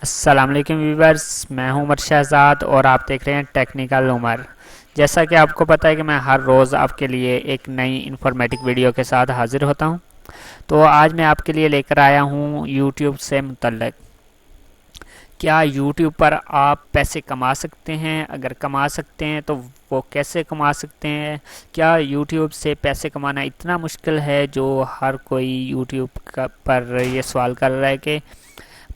अस्सलाम वालेकुम व्यूवर्स, मैं हूं उमर शहजाद और आप देख रहे हैं टेक्निकल उमर। जैसा कि आपको पता है कि मैं हर रोज़ आपके लिए एक नई इन्फॉर्मेटिव वीडियो के साथ हाजिर होता हूं। तो आज मैं आपके लिए लेकर आया हूं यूट्यूब से मुतल्लिक क्या यूट्यूब पर आप पैसे कमा सकते हैं, अगर कमा सकते हैं तो वो कैसे कमा सकते हैं। क्या यूट्यूब से पैसे कमाना इतना मुश्किल है जो हर कोई यूट्यूब पर ये सवाल कर रहा है कि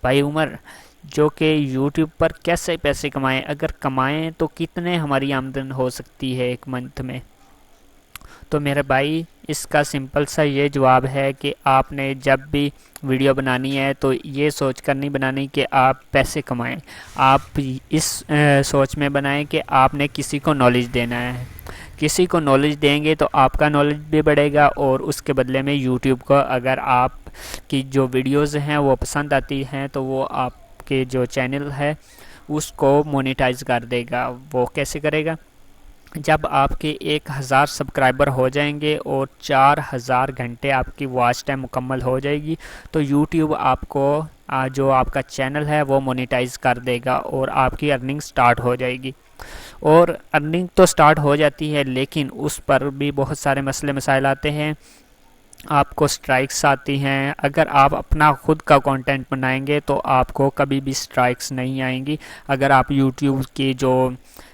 भाई उमर, जो कि यूट्यूब पर कैसे पैसे कमाएं, अगर कमाएं तो कितने हमारी आमदन हो सकती है एक मंथ में। तो मेरे भाई, इसका सिंपल सा ये जवाब है कि आपने जब भी वीडियो बनानी है तो ये सोच कर नहीं बनानी कि आप पैसे कमाएं। आप इस सोच में बनाएं कि आपने किसी को नॉलेज देना है। किसी को नॉलेज देंगे तो आपका नॉलेज भी बढ़ेगा और उसके बदले में यूट्यूब को अगर आप की जो वीडियोस हैं वो पसंद आती हैं तो वो आपके जो चैनल है उसको मोनेटाइज कर देगा। वो कैसे करेगा? जब आपके 1000 सब्सक्राइबर हो जाएंगे और 4000 घंटे आपकी वॉच टाइम मुकम्मल हो जाएगी तो यूट्यूब आपको जो आपका चैनल है वो मोनेटाइज कर देगा और आपकी अर्निंग स्टार्ट हो जाएगी। और अर्निंग तो स्टार्ट हो जाती है लेकिन उस पर भी बहुत सारे मसले मसाइल आते हैं। आपको स्ट्राइक्स आती हैं। अगर आप अपना खुद का कंटेंट बनाएंगे तो आपको कभी भी स्ट्राइक्स नहीं आएंगी अगर आप यूट्यूब की जो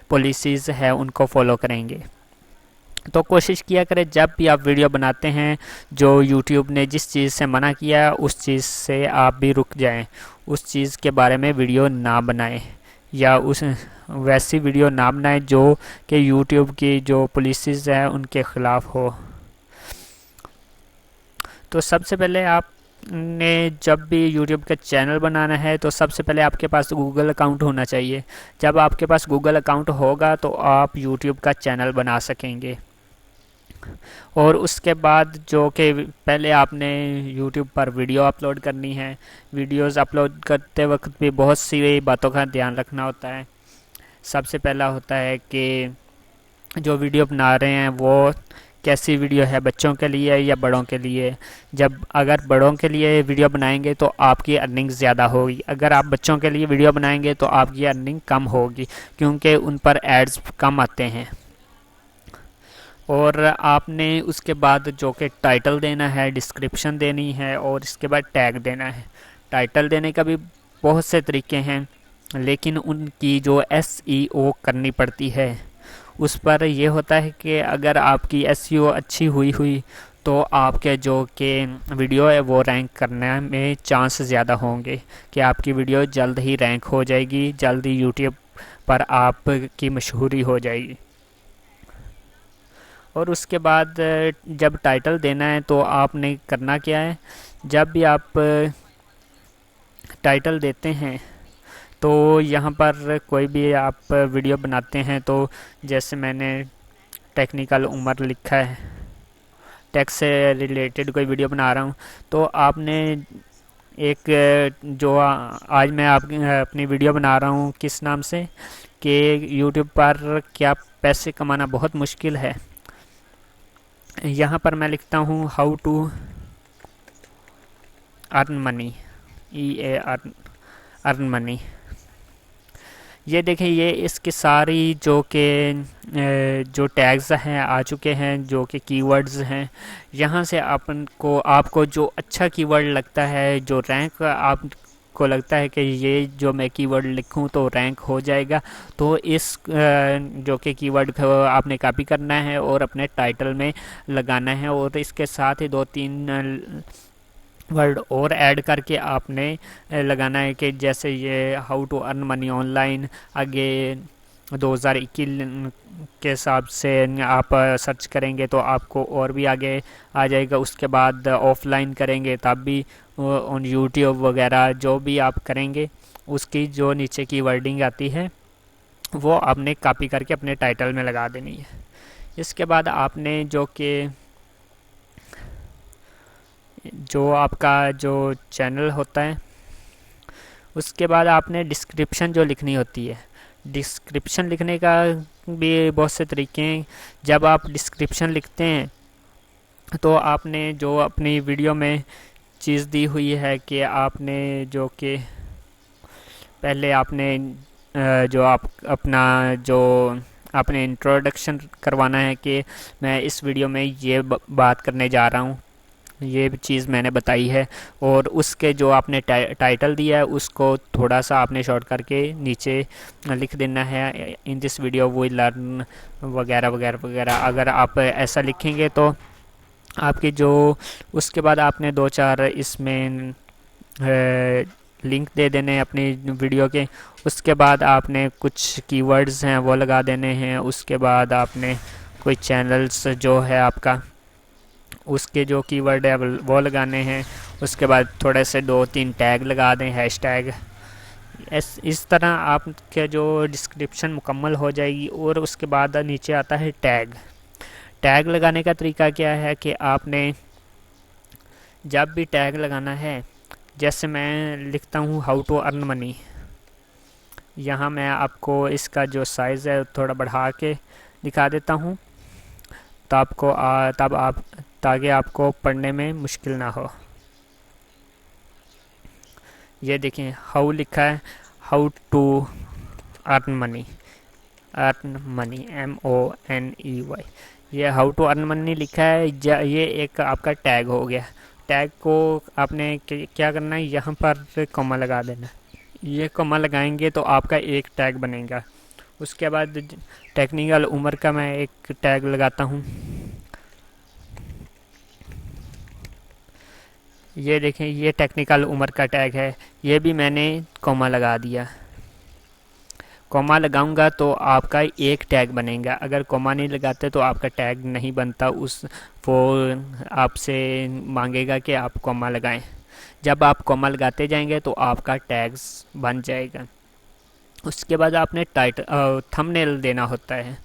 पॉलिसीज़ है उनको फॉलो करेंगे। तो कोशिश किया करें जब भी आप वीडियो बनाते हैं, जो यूट्यूब ने जिस चीज़ से मना किया है उस चीज़ से आप भी रुक जाएं। उस चीज़ के बारे में वीडियो ना बनाएं या उस वैसी वीडियो ना बनाएं जो कि यूट्यूब की जो पॉलिसीज़ है उनके ख़िलाफ़ हो। तो सबसे पहले आपने जब भी यूट्यूब का चैनल बनाना है तो सबसे पहले आपके पास गूगल अकाउंट होना चाहिए। जब आपके पास गूगल अकाउंट होगा तो आप यूट्यूब का चैनल बना सकेंगे। और उसके बाद जो कि पहले आपने यूट्यूब पर वीडियो अपलोड करनी है। वीडियोस अपलोड करते वक्त भी बहुत सी बातों का ध्यान रखना होता है। सबसे पहला होता है कि जो वीडियो बना रहे हैं वो कैसी वीडियो है, बच्चों के लिए या बड़ों के लिए। जब अगर बड़ों के लिए वीडियो बनाएंगे तो आपकी अर्निंग ज़्यादा होगी, अगर आप बच्चों के लिए वीडियो बनाएंगे तो आपकी अर्निंग कम होगी क्योंकि उन पर एड्स कम आते हैं। और आपने उसके बाद जो कि टाइटल देना है, डिस्क्रिप्शन देनी है और इसके बाद टैग देना है। टाइटल देने का भी बहुत से तरीके हैं लेकिन उनकी जो एसईओ करनी पड़ती है उस पर यह होता है कि अगर आपकी एसईओ अच्छी हुई तो आपके जो कि वीडियो है वो रैंक करने में चांस ज़्यादा होंगे कि आपकी वीडियो जल्द ही रैंक हो जाएगी, जल्द ही यूट्यूब पर आपकी मशहूरी हो जाएगी। और उसके बाद जब टाइटल देना है तो आपने करना क्या है, जब भी आप टाइटल देते हैं तो यहाँ पर कोई भी आप वीडियो बनाते हैं तो जैसे मैंने टेक्निकल उमर लिखा है, टेक से रिलेटेड कोई वीडियो बना रहा हूँ तो आपने एक जो आज मैं आप अपनी वीडियो बना रहा हूँ किस नाम से कि यूट्यूब पर क्या पैसे कमाना बहुत मुश्किल है। यहाँ पर मैं लिखता हूँ how to earn money, earn money. ये देखें, ये इसकी सारी जो कि जो टैग्स हैं आ चुके हैं, जो कि कीवर्ड्स हैं। यहाँ से आपको जो अच्छा कीवर्ड लगता है, जो रैंक आपको लगता है कि ये जो मैं कीवर्ड लिखूं तो रैंक हो जाएगा, तो इस जो कि कीवर्ड को आपने कॉपी करना है और अपने टाइटल में लगाना है और इसके साथ ही 2-3 वर्ड और ऐड करके आपने लगाना है कि जैसे ये how to earn money online. आगे 2021 के हिसाब से आप सर्च करेंगे तो आपको और भी आगे आ जाएगा। उसके बाद ऑफलाइन करेंगे तब भी ऑन यूट्यूब वगैरह जो भी आप करेंगे उसकी जो नीचे की वर्डिंग आती है वो आपने कॉपी करके अपने टाइटल में लगा देनी है। इसके बाद आपने जो आपका जो चैनल होता है उसके बाद आपने डिस्क्रिप्शन जो लिखनी होती है। डिस्क्रिप्शन लिखने का भी बहुत से तरीके हैं। जब आप डिस्क्रिप्शन लिखते हैं तो आपने जो अपनी वीडियो में चीज़ दी हुई है कि आपने जो कि पहले आपने जो आप अपना जो आपने इंट्रोडक्शन करवाना है कि मैं इस वीडियो में ये बात करने जा रहा हूँ, ये चीज़ मैंने बताई है। और उसके जो आपने टाइटल दिया है उसको थोड़ा सा आपने शॉर्ट करके नीचे लिख देना है, in this video we learn वगैरह वगैरह वगैरह। अगर आप ऐसा लिखेंगे तो आपकी जो उसके बाद आपने 2-4 इसमें लिंक दे देने हैं अपनी वीडियो के। उसके बाद आपने कुछ कीवर्ड्स हैं वो लगा देने हैं। उसके बाद आपने कोई चैनल्स जो है आपका उसके जो कीवर्ड है वो लगाने हैं। उसके बाद थोड़े से 2-3 टैग लगा दें, हैशटैग। इस तरह आपके जो डिस्क्रिप्शन मुकम्मल हो जाएगी। और उसके बाद नीचे आता है टैग। टैग लगाने का तरीका क्या है कि आपने जब भी टैग लगाना है, जैसे मैं लिखता हूँ हाउ टू अर्न मनी, यहाँ मैं आपको इसका जो साइज़ है थोड़ा बढ़ा के दिखा देता हूँ तब आप ताकि आपको पढ़ने में मुश्किल ना हो। ये देखें हाउ लिखा है, how to earn money, MONEY। ये हाउ टू अर्न मनी लिखा है। ये एक आपका टैग हो गया। टैग को आपने क्या करना है, यहाँ पर कॉमा लगा देना। ये कॉमा लगाएंगे तो आपका एक टैग बनेगा। उसके बाद टेक्निकल उम्र का मैं एक टैग लगाता हूँ। ये देखें ये टेक्निकल उम्र का टैग है, ये भी मैंने कॉमा लगा दिया। कॉमा लगाऊंगा तो आपका एक टैग बनेगा। अगर कॉमा नहीं लगाते तो आपका टैग नहीं बनता। वो आपसे मांगेगा कि आप कॉमा लगाएं। जब आप कॉमा लगाते जाएंगे तो आपका टैग्स बन जाएगा। उसके बाद आपने थंबनेल देना होता है।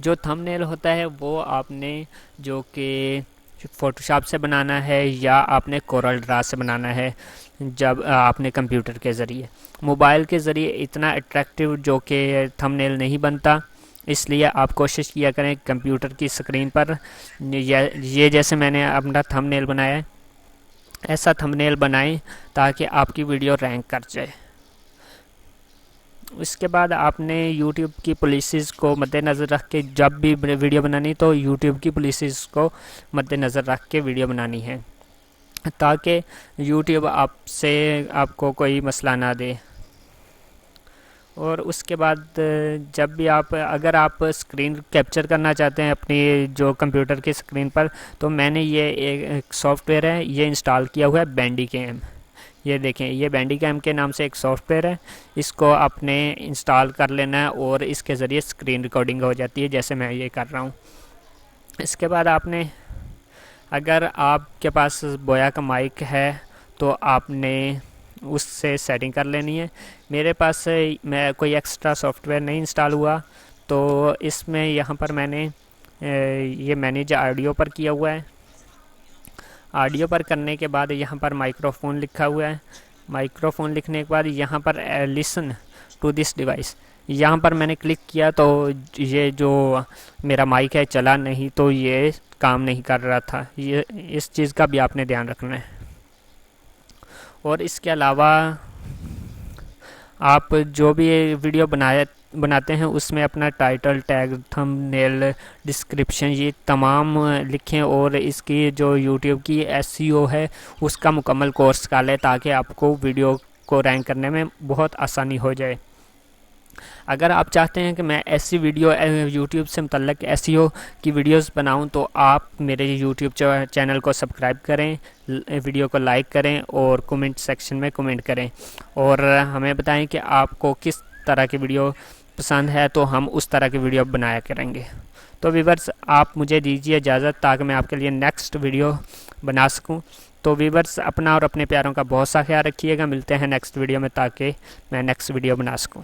जो थंबनेल होता है वो आपने जो कि फ़ोटोशॉप से बनाना है या आपने कोरल ड्रा से बनाना है। जब आपने कंप्यूटर के ज़रिए, मोबाइल के ज़रिए इतना अट्रैक्टिव जो कि थंबनेल नहीं बनता, इसलिए आप कोशिश किया करें कंप्यूटर की स्क्रीन पर ये जैसे मैंने अपना थंबनेल बनाया है, ऐसा थंबनेल बनाएं ताकि आपकी वीडियो रैंक कर जाए। इसके बाद आपने YouTube की पॉलिसीज़ को मद्देनज़र रख के जब भी वीडियो बनानी तो YouTube की पॉलिसीज़ को मद्देनज़र रख के वीडियो बनानी है ताकि YouTube आपको कोई मसला ना दे। और उसके बाद जब भी अगर आप स्क्रीन कैप्चर करना चाहते हैं अपनी जो कंप्यूटर की स्क्रीन पर, तो मैंने ये एक सॉफ्टवेयर है ये इंस्टॉल किया हुआ है, बैंडीकैम। ये देखें ये बैंडीकैम के नाम से एक सॉफ्टवेयर है, इसको आपने इंस्टॉल कर लेना है और इसके ज़रिए स्क्रीन रिकॉर्डिंग हो जाती है जैसे मैं ये कर रहा हूँ। इसके बाद आपने अगर आपके पास बोया का माइक है तो आपने उससे सेटिंग कर लेनी है। मेरे पास मैं कोई एक्स्ट्रा सॉफ्टवेयर नहीं इंस्टॉल हुआ तो इसमें यहाँ पर मैंने ये मैनेज ऑडियो पर किया हुआ है। ऑडियो पर करने के बाद यहाँ पर माइक्रोफोन लिखा हुआ है। माइक्रोफोन लिखने के बाद यहाँ पर लिसन टू दिस डिवाइस, यहाँ पर मैंने क्लिक किया तो ये जो मेरा माइक है चला नहीं, तो ये काम नहीं कर रहा था। ये इस चीज़ का भी आपने ध्यान रखना है। और इसके अलावा आप जो भी वीडियो बनाते हैं उसमें अपना टाइटल, टैग, थंबनेल, डिस्क्रिप्शन ये तमाम लिखें और इसकी जो YouTube की SEO है उसका मुकम्मल कोर्स कर लें ताकि आपको वीडियो को रैंक करने में बहुत आसानी हो जाए। अगर आप चाहते हैं कि मैं ऐसी वीडियो YouTube से मुतल्लिक SEO की वीडियोस बनाऊं तो आप मेरे YouTube चैनल को सब्सक्राइब करें, वीडियो को लाइक करें और कमेंट सेक्शन में कमेंट करें और हमें बताएं कि आपको किस तरह की वीडियो पसंद है, तो हम उस तरह की वीडियो बनाया करेंगे। तो व्यूअर्स आप मुझे दीजिए इजाज़त ताकि मैं आपके लिए नेक्स्ट वीडियो बना सकूं। तो व्यूअर्स अपना और अपने प्यारों का बहुत सा ख्याल रखिएगा। मिलते हैं नेक्स्ट वीडियो में ताकि मैं नेक्स्ट वीडियो बना सकूं।